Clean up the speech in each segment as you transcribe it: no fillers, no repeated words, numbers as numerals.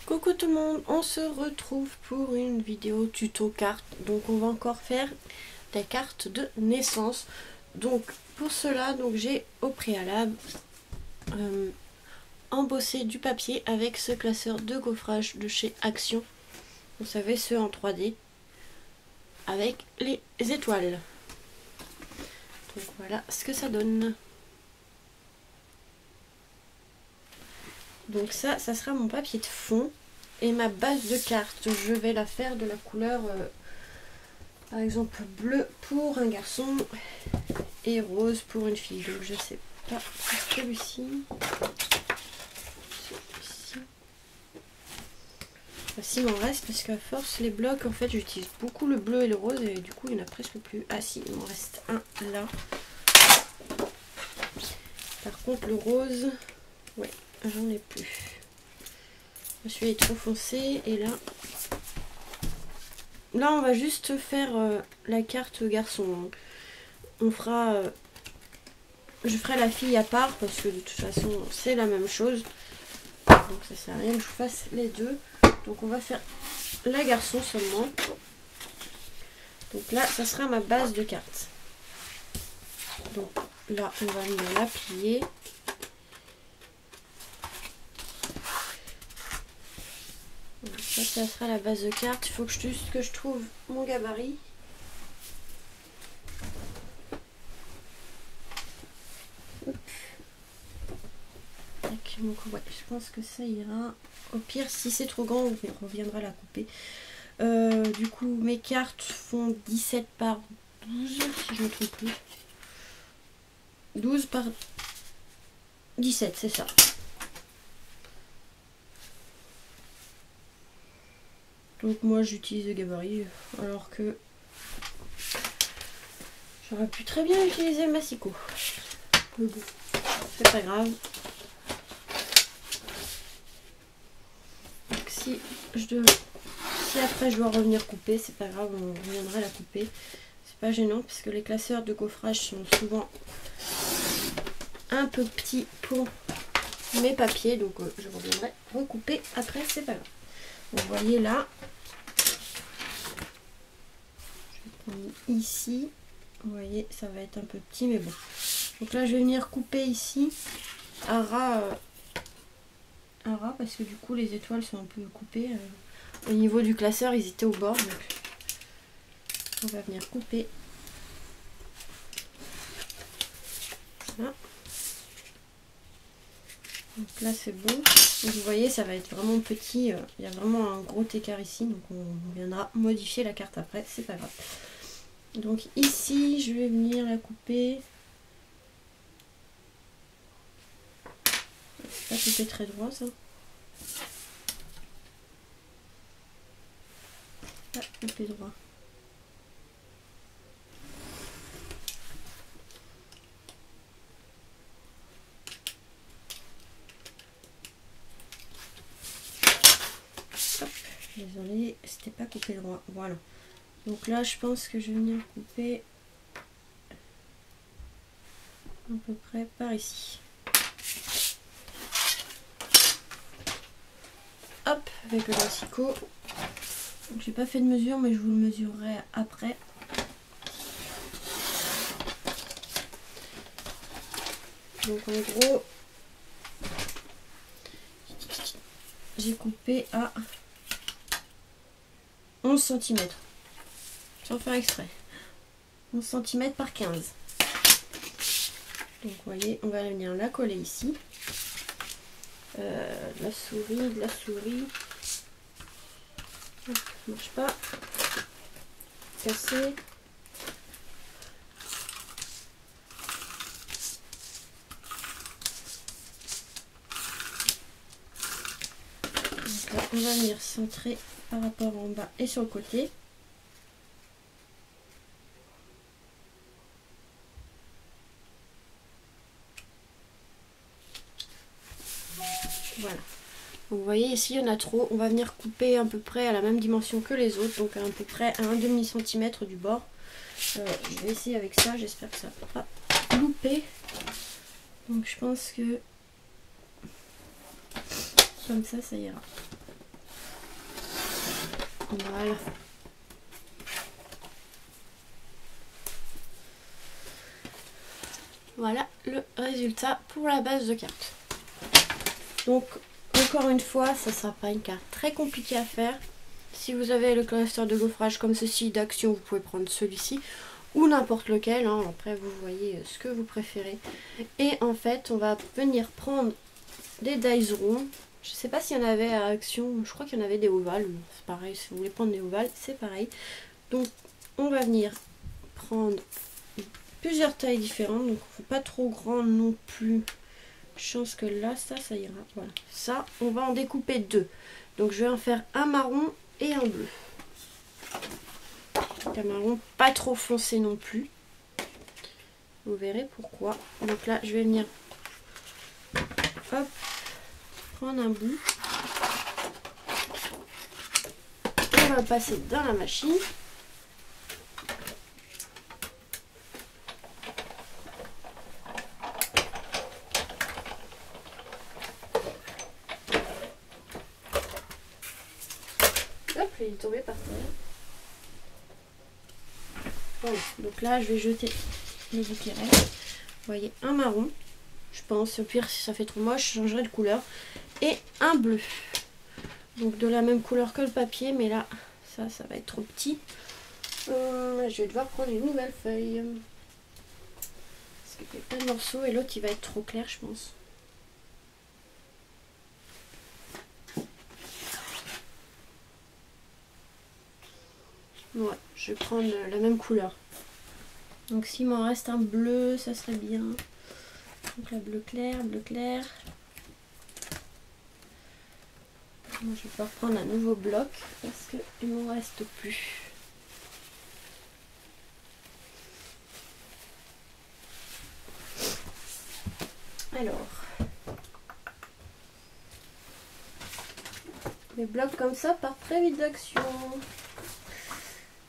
Coucou tout le monde, on se retrouve pour une vidéo tuto cartes. Donc on va encore faire des cartes de naissance. Donc pour cela, j'ai au préalable embossé du papier avec ce classeur de gaufrage de chez Action. Vous savez, ceux en 3D avec les étoiles. Donc voilà ce que ça donne. Donc ça sera mon papier de fond. Et ma base de cartes, je vais la faire de la couleur, par exemple, bleu pour un garçon et rose pour une fille. Donc je sais pas, celui-ci. S'il m'en reste, parce qu'à force, les blocs, en fait, j'utilise beaucoup le bleu et le rose et du coup, il n'y en a presque plus. Ah si, il m'en reste un là. Par contre, le rose, ouais, j'en ai plus. Celui-là est trop foncé et là on va juste faire la carte garçon. On fera je ferai la fille à part parce que de toute façon c'est la même chose, donc ça sert à rien que je fasse les deux. Donc on va faire la garçon seulement. Donc là ça sera ma base de carte. Donc là on va venir la plier. Ça sera la base de carte. Il faut juste que je trouve mon gabarit. Donc ouais, je pense que ça ira. Au pire, si c'est trop grand, on reviendra la couper. Du coup, mes cartes font 17 par 12, si je ne me trompe plus. 12 par 17, c'est ça. Donc moi j'utilise le gabarit alors que j'aurais pu très bien utiliser le massicot. Mais bon, c'est pas grave. Donc si après je dois revenir couper, c'est pas grave, on reviendra la couper. C'est pas gênant puisque les classeurs de gaufrage sont souvent un peu petits pour mes papiers. Donc je reviendrai recouper après, c'est pas grave. Vous voyez là. Ici, vous voyez, ça va être un peu petit, mais bon. Donc là, je vais venir couper ici à ras, parce que du coup, les étoiles sont un peu coupées. Au niveau du classeur, ils étaient au bord, donc on va venir couper. Voilà. Donc là, c'est bon. Donc, vous voyez, ça va être vraiment petit. Il y a vraiment un gros écart ici, donc on viendra modifier la carte après, c'est pas grave. Donc ici, je vais venir la couper. C'est pas coupé très droit, ça. Pas coupé droit. Hop, désolée, c'était pas coupé droit. Voilà. Donc là, je pense que je vais venir couper à peu près par ici. Hop, avec le massicot. Donc j'ai pas fait de mesure, mais je vous le mesurerai après. Donc en gros, j'ai coupé à 11 cm. Sans faire exprès. 11 cm par 15. Donc vous voyez, on va venir la coller ici. La souris. Ça marche pas. Casser. Donc là, on va venir centrer par rapport en bas et sur le côté. Voilà. Vous voyez ici il y en a trop. On va venir couper à peu près à la même dimension que les autres. Donc à peu près à 1,5 cm du bord. Je vais essayer avec ça. J'espère que ça ne va pas louper. Donc je pense que comme ça ira. Voilà. Voilà le résultat pour la base de carte. Donc encore une fois, ça ne sera pas une carte très compliquée à faire. Si vous avez le cluster de gaufrage comme ceci d'action, vous pouvez prendre celui-ci ou n'importe lequel, hein. Après vous voyez ce que vous préférez. Et en fait on va venir prendre des dice ronds. Je sais pas s'il y en avait à action, je crois qu'il y en avait des ovales, c'est pareil, si vous voulez prendre des ovales c'est pareil. Donc on va venir prendre plusieurs tailles différentes, donc pas trop grand non plus. Je pense que là ça ira. Voilà, ça on va en découper deux. Donc je vais en faire un marron et un bleu. Un marron pas trop foncé non plus. Vous verrez pourquoi. Donc là je vais venir hop, prendre un bout. On va le passer dans la machine. Hop, il est tombé par terre. Voilà, donc là je vais jeter le bout qui reste. Vous voyez, un marron, je pense, au pire si ça fait trop moche, je changerai de couleur. Et un bleu. Donc de la même couleur que le papier, mais là, ça va être trop petit. Je vais devoir prendre une nouvelle feuille. Parce qu'il y a plein de morceaux et l'autre il va être trop clair, je pense. Ouais, je vais prendre la même couleur. Donc s'il m'en reste un bleu, ça serait bien. Donc là, bleu clair, bleu clair. Moi, je vais pouvoir prendre un nouveau bloc parce qu'il ne m'en reste plus. Alors, les blocs comme ça partent très vite d'action.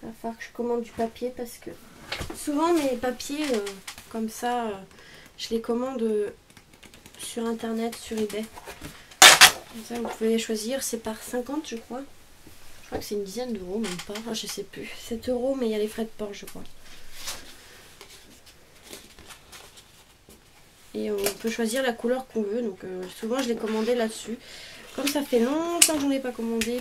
Il va falloir que je commande du papier parce que souvent mes papiers comme ça, je les commande sur internet, sur eBay. Comme ça vous pouvez choisir, c'est par 50 je crois. Je crois que c'est une dizaine d'euros, même pas, enfin, je sais plus. 7 euros mais il y a les frais de port je crois. Et on peut choisir la couleur qu'on veut, donc souvent je l'ai commandé là-dessus. Comme ça fait longtemps que j'en ai pas commandé,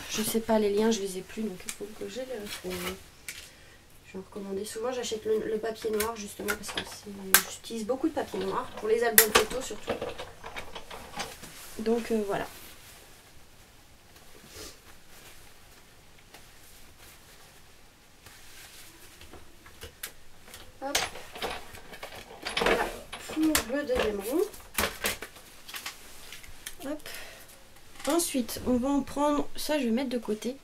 je sais pas, les liens je les ai plus, donc il faut que je les retrouve. Je vais en recommander. Souvent j'achète le papier noir justement parce que j'utilise beaucoup de papier noir, pour les albums photos surtout. Donc voilà. Hop. Voilà pour le deuxième rond. Hop. Ensuite, on va en prendre, ça je vais mettre de côté.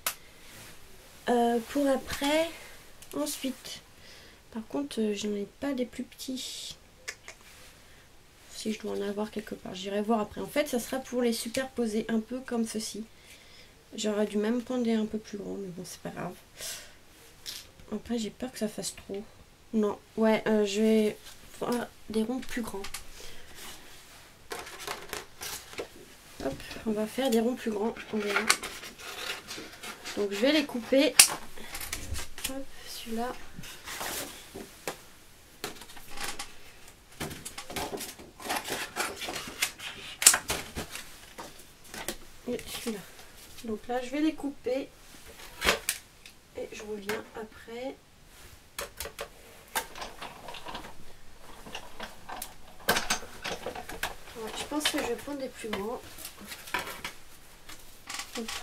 Pour après, ensuite, par contre, je n'en ai pas des plus petits. Si je dois en avoir quelque part, j'irai voir après. En fait, ça sera pour les superposer un peu comme ceci. J'aurais dû même prendre des un peu plus grands, mais bon, c'est pas grave. Après, j'ai peur que ça fasse trop. Non, ouais, je vais faire des ronds plus grands. Hop, on va faire des ronds plus grands, on verra. Donc je vais les couper. Hop, celui-là. Et celui-là. Donc là, je vais les couper. Et je reviens après. Ouais, je pense que je vais prendre des plus grands.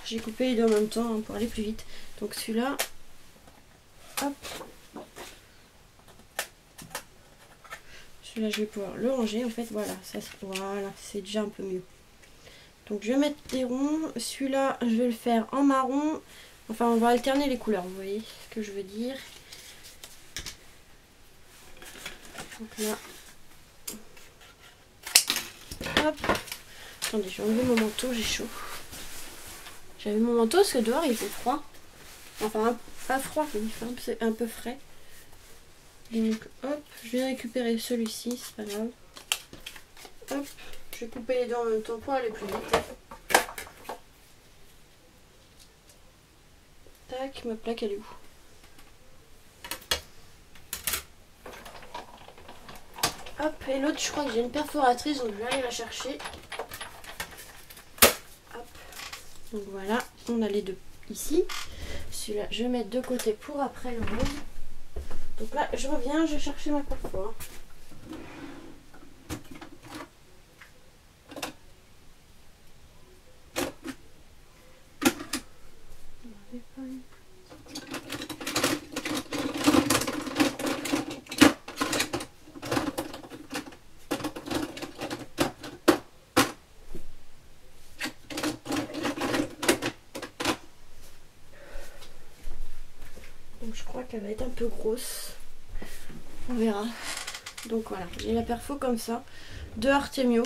J'ai coupé les deux en même temps hein, pour aller plus vite. Donc celui-là, hop. Celui-là, je vais pouvoir le ranger. En fait, voilà, voilà, c'est déjà un peu mieux. Donc je vais mettre des ronds. Celui-là, je vais le faire en marron. Enfin, on va alterner les couleurs, vous voyez ce que je veux dire. Donc là, hop. Attendez, je vais enlever mon manteau, j'ai chaud. J'avais mon manteau parce que dehors il fait froid. Enfin, pas froid, mais il fait un peu frais. Donc, hop, je vais récupérer celui-ci, c'est pas grave. Hop, je vais couper les deux en même temps pour aller plus vite. Tac, ma plaque elle est où? Hop, et l'autre je crois que j'ai une perforatrice donc je vais aller la chercher. Hop. Donc voilà, on a les deux ici. Celui-là je vais mettre de côté pour après le rose. Donc là je reviens, je vais chercher ma perforatrice. Donc je crois qu'elle va être un peu grosse. On verra. Donc voilà, j'ai la perfo comme ça. De Artemio.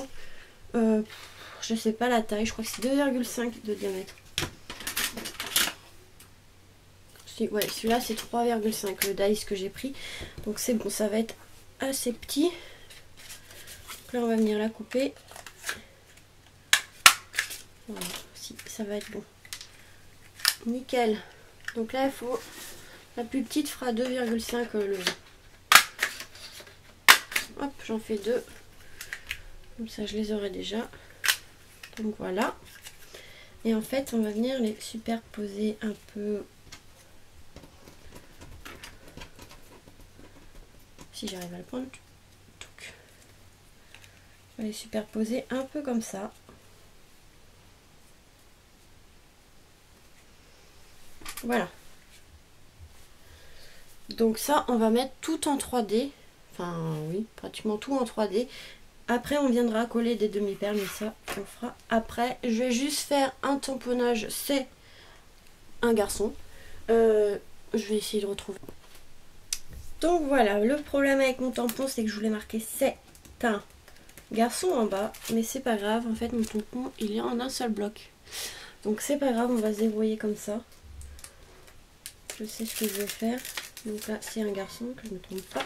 Je sais pas la taille, je crois que c'est 2,5 de diamètre. Ouais, celui-là c'est 3,5 le dice que j'ai pris. Donc c'est bon, ça va être assez petit. Donc là on va venir la couper. Voilà, si ça va être bon. Nickel. Donc là il faut... La plus petite fera 2,5 le... Hop, j'en fais deux. Comme ça je les aurai déjà. Donc voilà. Et en fait on va venir les superposer un peu. Si j'arrive à le prendre. Donc, je vais les superposer un peu comme ça. Voilà. Donc ça on va mettre tout en 3D. Enfin oui, pratiquement tout en 3D. Après on viendra coller des demi-perles, mais ça on fera après. Je vais juste faire un tamponnage, c'est un garçon. Je vais essayer de retrouver. Donc voilà, le problème avec mon tampon c'est que je voulais marquer c'est un garçon en bas, mais c'est pas grave, en fait mon tampon il est en un seul bloc. Donc c'est pas grave, on va se débrouiller comme ça. Je sais ce que je vais faire. Donc là c'est un garçon, que je ne me trompe pas.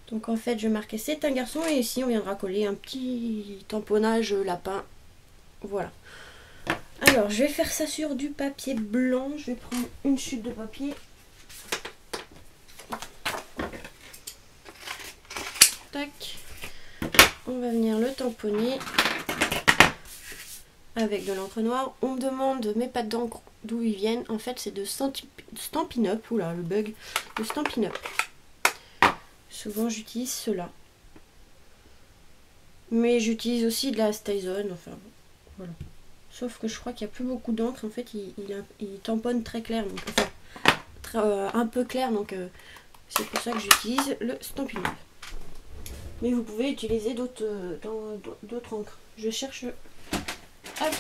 Donc en fait je vais marquer c'est un garçon et ici on viendra coller un petit tamponnage lapin. Voilà. Alors je vais faire ça sur du papier blanc. Je vais prendre une chute de papier. Tac. On va venir le tamponner avec de l'encre noire. On me demande mes pattes d'encre d'où ils viennent. En fait c'est de Stampin' Up. Oula le bug. De Stampin' Up. Souvent j'utilise cela. Mais j'utilise aussi de la StazOn. Enfin voilà. Sauf que je crois qu'il n'y a plus beaucoup d'encre. En fait il tamponne très clair. Donc, enfin, un peu clair. Donc c'est pour ça que j'utilise le Stampin' Up. Mais vous pouvez utiliser d'autres encres. Je cherche. Hop.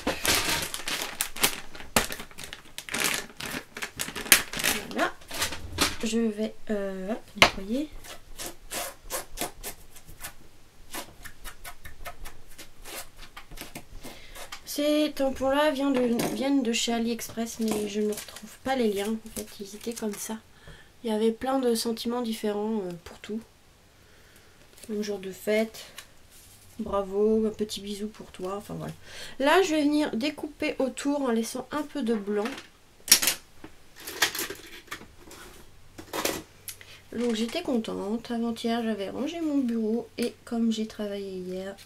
Voilà. Je vais hop, nettoyer. Ces tampons-là viennent de chez AliExpress, mais je ne retrouve pas les liens. En fait, ils étaient comme ça. Il y avait plein de sentiments différents pour tout. Un jour de fête, bravo, un petit bisou pour toi, enfin voilà. Là je vais venir découper autour en laissant un peu de blanc. Donc j'étais contente, avant-hier j'avais rangé mon bureau et comme j'ai travaillé hier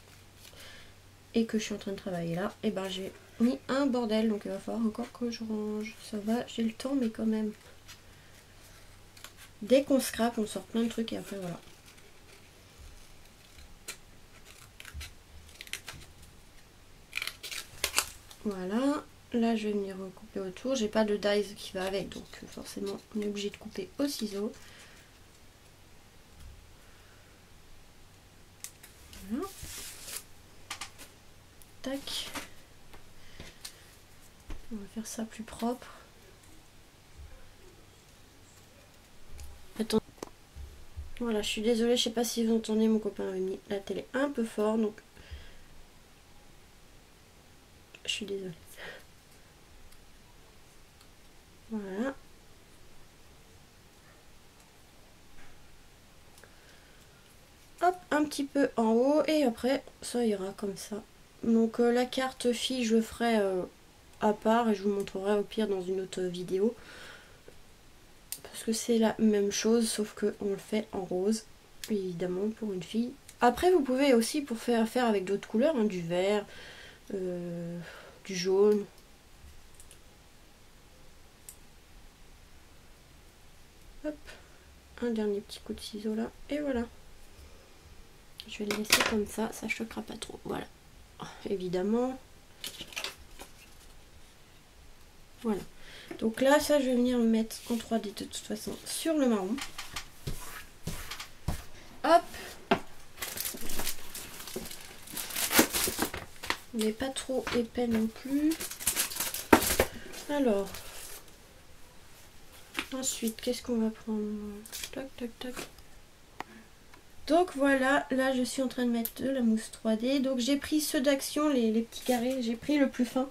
et que je suis en train de travailler là, et ben j'ai mis un bordel, donc il va falloir encore que je range. Ça va, j'ai le temps mais quand même. Dès qu'on scrape on sort plein de trucs et après voilà. Voilà, là je vais venir couper autour. J'ai pas de dies qui va avec, donc forcément on est obligé de couper au ciseau. Voilà. Tac. On va faire ça plus propre. Attends. Voilà, je suis désolée, je sais pas si vous entendez, mon copain avait mis la télé un peu fort, donc je suis désolée. Voilà. Hop, un petit peu en haut et après ça ira comme ça. Donc la carte fille je le ferai à part et je vous montrerai au pire dans une autre vidéo. parce que c'est la même chose sauf que on le fait en rose, évidemment pour une fille. Après vous pouvez aussi pour faire avec d'autres couleurs, hein, du vert, du jaune. Hop, un dernier petit coup de ciseau là et voilà. Je vais le laisser comme ça choquera pas trop. Voilà, évidemment. Voilà. Donc là, ça, je vais venir le mettre en 3D de toute façon sur le marron. Hop. Mais pas trop épais non plus. Alors. Ensuite, qu'est-ce qu'on va prendre? Tac, tac, tac. Donc voilà, là je suis en train de mettre de la mousse 3D. Donc j'ai pris ceux d'Action, les petits carrés. J'ai pris le plus fin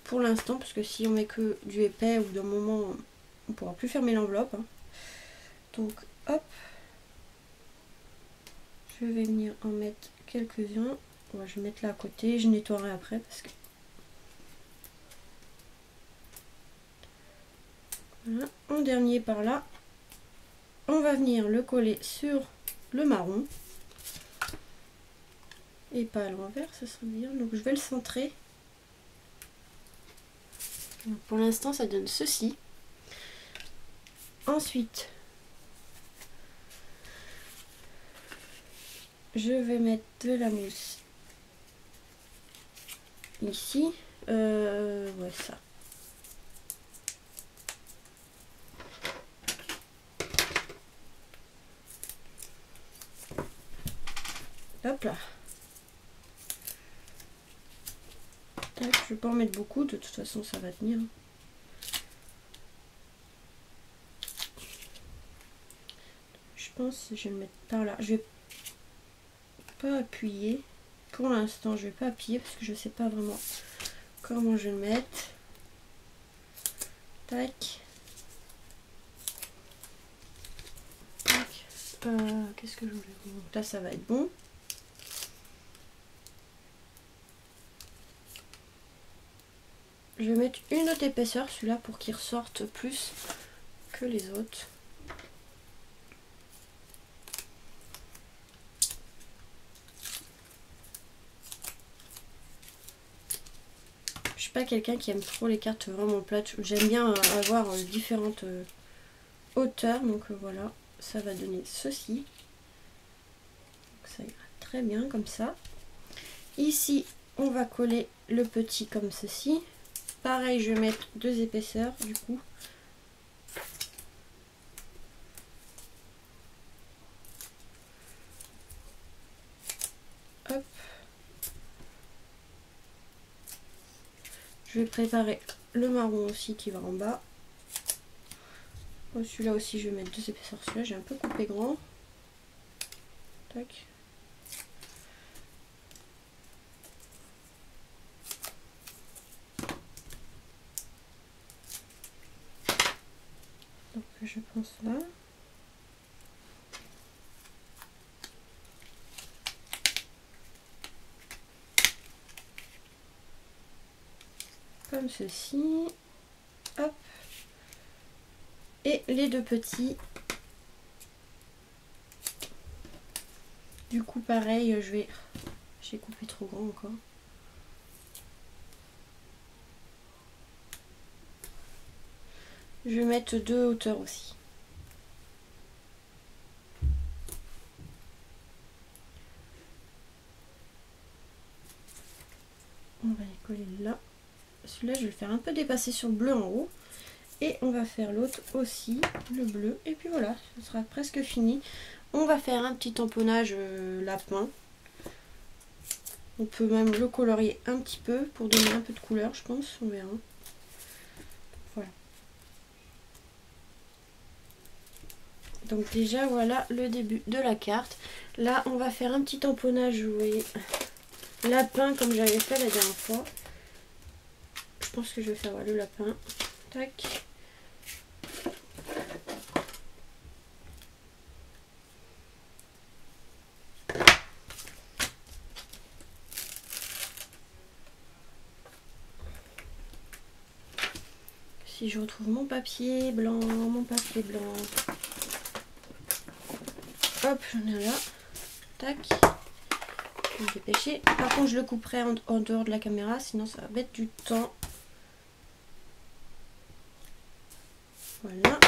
pour l'instant, parce que si on met que du épais, ou d'un moment, on pourra plus fermer l'enveloppe. Hein. Donc hop. Je vais venir en mettre quelques-uns. Ouais, je vais mettre là à côté. Je nettoierai après parce que... Voilà. En dernier par là. On va venir le coller sur le marron. Et pas à l'envers, ça serait bien. Donc je vais le centrer. Donc, pour l'instant, ça donne ceci. Ensuite, je vais mettre de la mousse ici. Ouais, ça. Hop là. Tac, je vais pas en mettre beaucoup, de toute façon ça va tenir. Je pense que je vais le mettre par là. Je vais pas appuyer. Pour l'instant, je vais pas appuyer parce que je sais pas vraiment comment je vais le mettre. Tac. Tac. Qu'est-ce que je voulais vous... Donc là, ça va être bon. Je vais mettre une autre épaisseur, celui-là, pour qu'il ressorte plus que les autres. Je suis pas quelqu'un qui aime trop les cartes vraiment plates. J'aime bien avoir différentes hauteurs. Donc voilà, ça va donner ceci. Donc ça ira très bien comme ça. Ici, on va coller le petit comme ceci. Pareil, je vais mettre deux épaisseurs du coup. Hop. Je vais préparer le marron aussi qui va en bas. Celui-là aussi, je vais mettre deux épaisseurs. Celui-là, j'ai un peu coupé grand. Tac. Donc, je pense là. Comme ceci. Hop. Et les deux petits. Du coup, pareil, j'ai coupé trop grand encore. Je vais mettre deux hauteurs aussi. On va les coller là. Celui-là, je vais le faire un peu dépasser sur le bleu en haut. Et on va faire l'autre aussi, le bleu. Et puis voilà, ce sera presque fini. On va faire un petit tamponnage lapin. On peut même le colorier un petit peu pour donner un peu de couleur, je pense. On verra. Voilà. Donc déjà, voilà le début de la carte. Là, on va faire un petit tamponnage, vous voyez, lapin comme j'avais fait la dernière fois. Je pense que je vais faire voilà, le lapin. Tac. Si je retrouve mon papier blanc, mon papier blanc. Hop, j'en ai là. Tac. Je vais me dépêcher. Par contre, je le couperai en dehors de la caméra, sinon ça va mettre du temps. Voilà.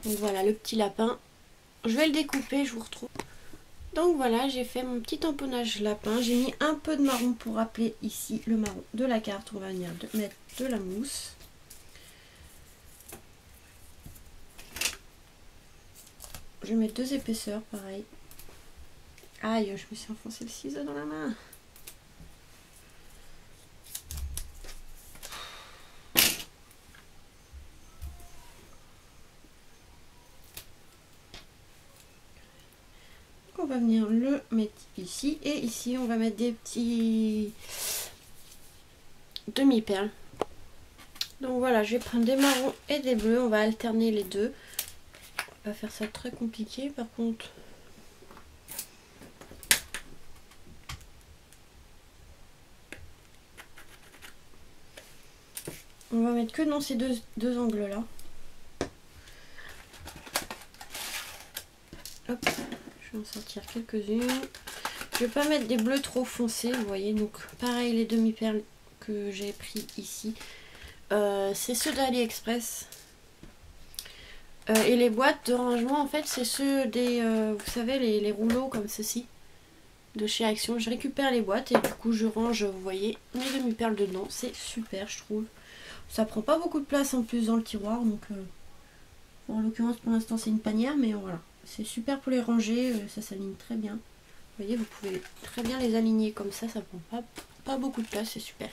Donc voilà le petit lapin. Je vais le découper, je vous retrouve. Donc voilà, j'ai fait mon petit tamponnage lapin. J'ai mis un peu de marron pour rappeler ici le marron de la carte. On va venir mettre de la mousse. Je vais mettre 2 épaisseurs, pareil. Aïe, je me suis enfoncé le ciseau dans la main. On va venir le mettre ici. Et ici, on va mettre des petits demi-perles. Donc voilà, je vais prendre des marrons et des bleus. On va alterner les deux. On va faire ça très compliqué par contre. On va mettre que dans ces deux angles là. Hop, je vais en sortir quelques-unes. Je vais pas mettre des bleus trop foncés, vous voyez. Donc pareil, les demi-perles que j'ai pris ici, c'est ceux d'AliExpress. Et les boîtes de rangement, en fait, c'est ceux des, vous savez, les rouleaux comme ceci, de chez Action. Je récupère les boîtes et du coup, je range, vous voyez, mes demi-perles dedans. C'est super, je trouve. Ça prend pas beaucoup de place en plus dans le tiroir, donc en l'occurrence, pour l'instant, c'est une panière, mais voilà. C'est super pour les ranger, ça s'aligne très bien. Vous voyez, vous pouvez très bien les aligner comme ça prend pas beaucoup de place, c'est super.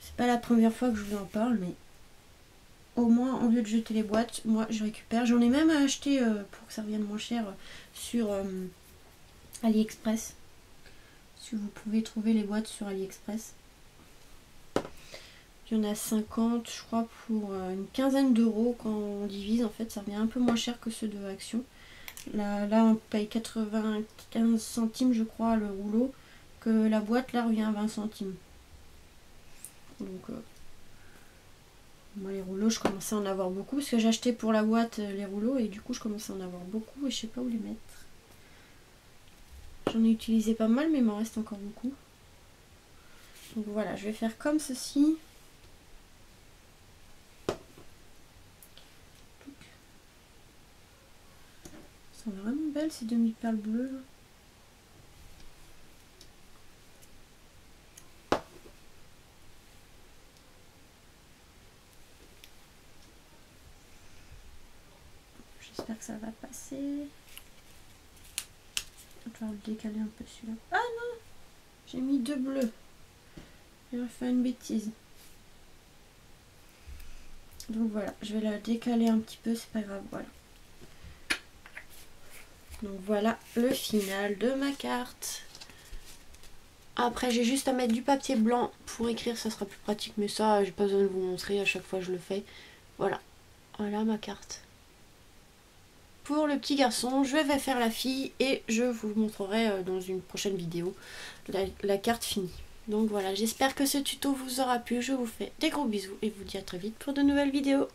C'est pas la première fois que je vous en parle, mais au moins, au lieu de jeter les boîtes, moi je récupère. J'en ai même acheté pour que ça revienne moins cher sur AliExpress. Si vous pouvez trouver les boîtes sur AliExpress. Il y en a 50, je crois, pour une quinzaine d'euros. Quand on divise, en fait, ça revient un peu moins cher que ceux de Action. Là, on paye 95 centimes, je crois, le rouleau. Que la boîte, là, revient à 20 centimes. Donc... moi les rouleaux je commençais à en avoir beaucoup parce que j'ai acheté pour la boîte les rouleaux et du coup je commençais à en avoir beaucoup et je sais pas où les mettre. J'en ai utilisé pas mal mais il m'en reste encore beaucoup. Donc voilà, je vais faire comme ceci. Elles sont vraiment belles ces demi-perles bleues là. J'espère que ça va passer. Je vais le décaler un peu celui-là. Ah non! J'ai mis 2 bleus. J'ai fait une bêtise. Donc voilà, je vais la décaler un petit peu, c'est pas grave, voilà. Donc voilà le final de ma carte. Après j'ai juste à mettre du papier blanc pour écrire, ça sera plus pratique, mais ça j'ai pas besoin de vous montrer, à chaque fois je le fais. Voilà, voilà ma carte. Pour le petit garçon, je vais faire la fille et je vous montrerai dans une prochaine vidéo la carte finie. Donc voilà, j'espère que ce tuto vous aura plu, je vous fais des gros bisous et vous dis à très vite pour de nouvelles vidéos.